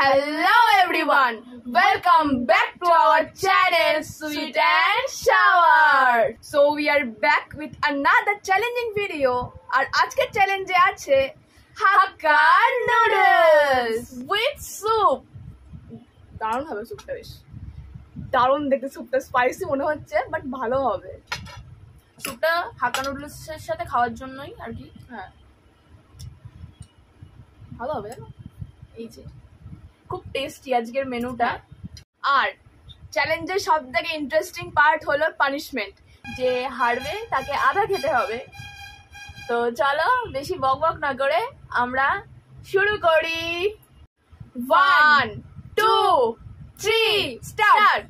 Hello everyone, welcome back to our channel Sweet and Sour. So we are back with another challenging video. আর আজকের চ্যালেঞ্জে আছে হাক্কা noodles with soup. দারুণ হবে স্যুপটা, বেশ দারুণ দেখতে। স্যুপটা স্পাইসি মনে হচ্ছে, বাট ভালো হবে। স্যুপটা হাক্কা নুডলসের সাথে খাওয়ার জন্যই আর কি। হ্যাঁ, ভালো হবে। এই যে খুব টেস্টি আজকের মেনুটা। আর চ্যালেঞ্জের সব থেকে ইন্টারেস্টিং পার্ট হলো পানিশমেন্ট, যে হারবে তাকে আধা খেতে হবে। তো চলো বেশি বকবক না করে আমরা শুরু করি। 1 2 3 স্টার্ট।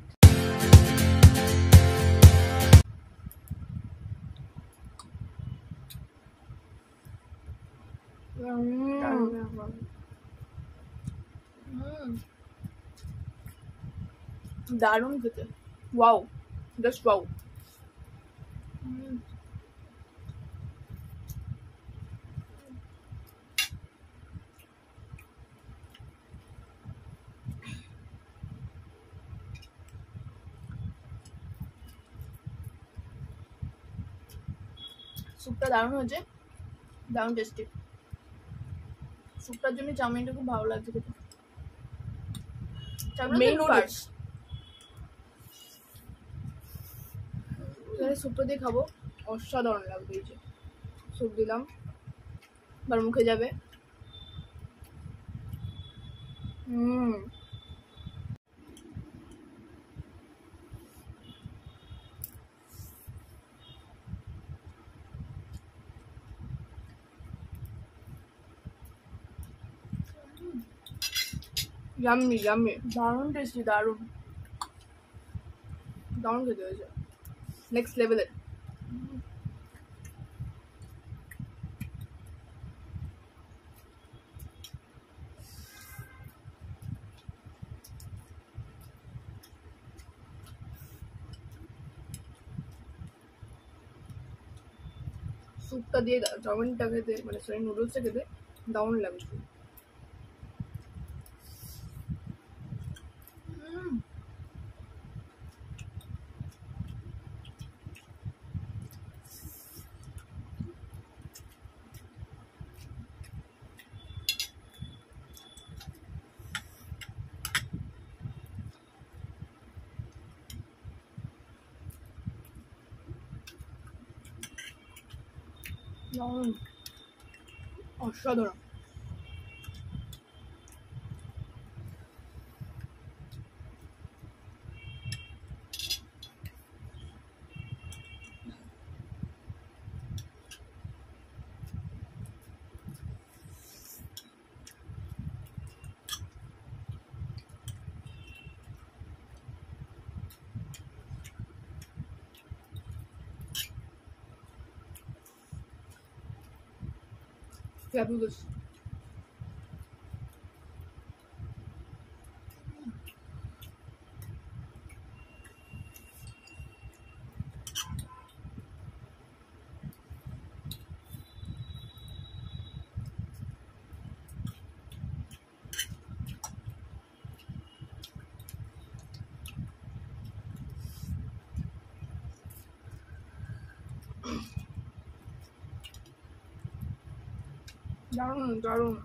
দারুণ খেতে, ওয়াও, জাস্ট ওয়াও। স্যুপটা দারুণ হয়েছে, দারুণ টেস্টি। স্যুপটার জন্য চাউমিনটা খুব ভালো লাগছে খেতে। মেইন নুডলস স্যুপটা দিয়ে খাবো, অসাধারণ লাগবে। এই যে স্যুপ দিলাম, এবার মুখে যাবে। ইয়াম্মি ইয়াম্মি, দারুণ টেস্টি, দারুণ দারুণ খেতে হয়েছে, নেক্সট লেভেলের। স্যুপটা দিয়ে চাউমিনটা খেতে, মানে সরি নুডলসটা খেতে দারুণ লাগছে। অসাধারণ। Fabulous. দারুণ দারুণ।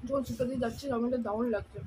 যখন সুপটা দিয়ে যাচ্ছে চাউমিনটা দারুণ লাগছে।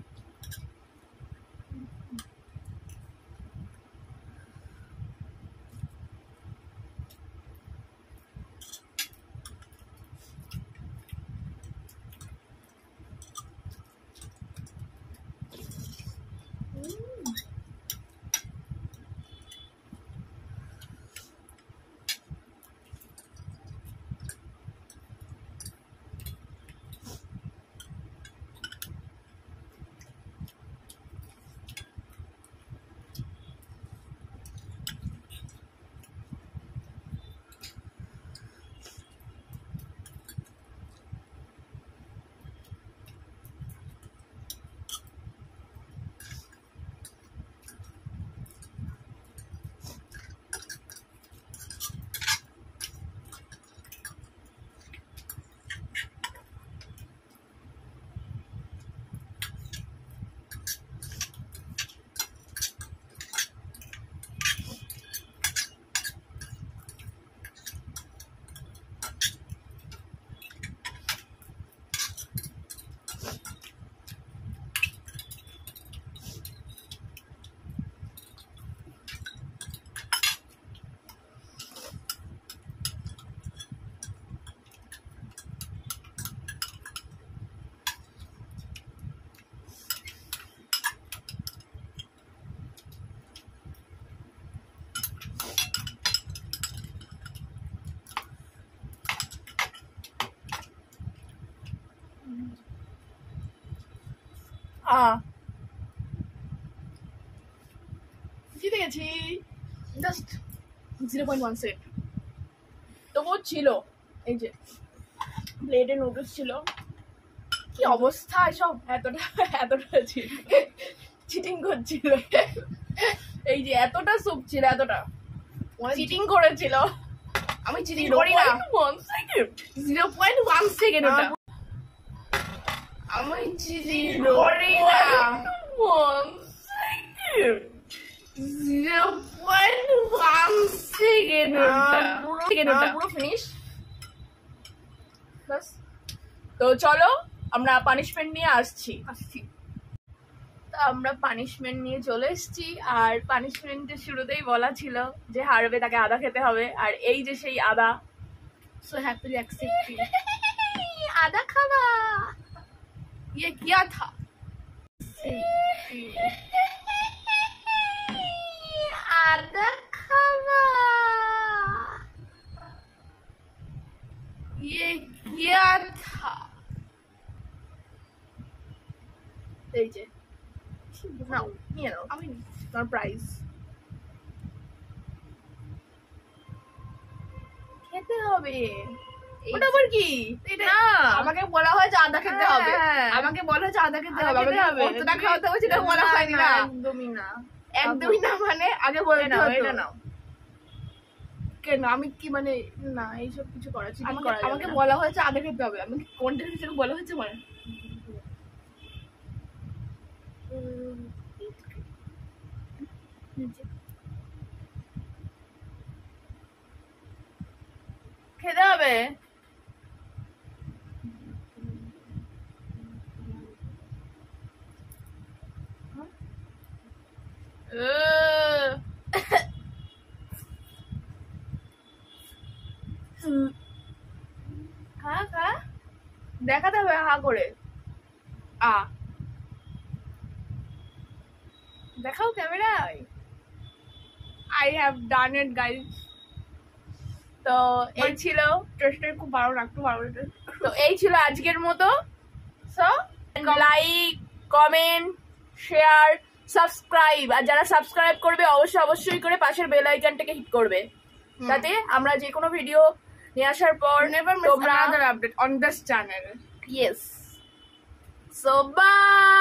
জিতে গেছি জাস্ট 0.1 সেকেন্ড। তবুও ছিল, এই যে প্লেটে নুডলস ছিল, কি অবস্থা এসব, এতটা ছিল, চিটিং করছিল। এই যে এতটা স্যুপ ছিল, এতটা চিটিং করেছিল। আমি চিটিং করি না। 0.1 সেকেন্ড ওটা। আমি চিটিং করি না। 0.1 সেকেন্ড ওটা। পুরো ফিনিশ। বাস, তো চলো আমরা পানিশমেন্ট নিয়ে আসছি। তো আমরা পানিশমেন্ট নিয়ে চলে এসেছি, আর পানিশমেন্টের শুরুতেই বলা ছিল যে হারবে তাকে আদা খেতে হবে, আর এই যে সেই আদা। So happily accepting. আদা খাবা। ये क्या था? আদা খাবা। ये क्या था? এই যে নাও, নিয়ে নাও, আমি তোমার প্রাইজ। খেতে হবে। ওটা আবার কি? না, আমাকে বলা হয়েছে আদা খেতে হবে। হ্যাঁ। আমাকে বলা হয়েছে আদা খেতে হবে। খেতে হবে। আমাকে কতটা খাওয়াতে হবে সেটা বলা হয়নি না। একদমই না। একদমই না, মানে আগে বলে নাও, নাও, এটা নাও। কেন আমি কি মানে না, এইসব কিছু করা চিটিং আমাকে করা যাবে আমাকে না। বলা হয়েছে আদা খেতে হবে। আমি কোনটার ভিতরে বলা হয়েছে মানে খেতে হবে। খা খা, দেখাতে হবে হা করে। দেখাও ক্যামেরায়। I have done it guys. তো এই ছিল, টেস্টটা খুব ভালো না, একটু ভালো লাগে। তো এই ছিল আজকের মতো। So like, comment, share, subscribe, আর যারা সাবস্ক্রাইব করবে অবশ্যই করে পাশের বেল আইকনটাকে হিট করবে, যাতে আমরা যে কোনো ভিডিও নিয়ে আসার পর Never miss তোমরা another update on this channel. Yes. So by.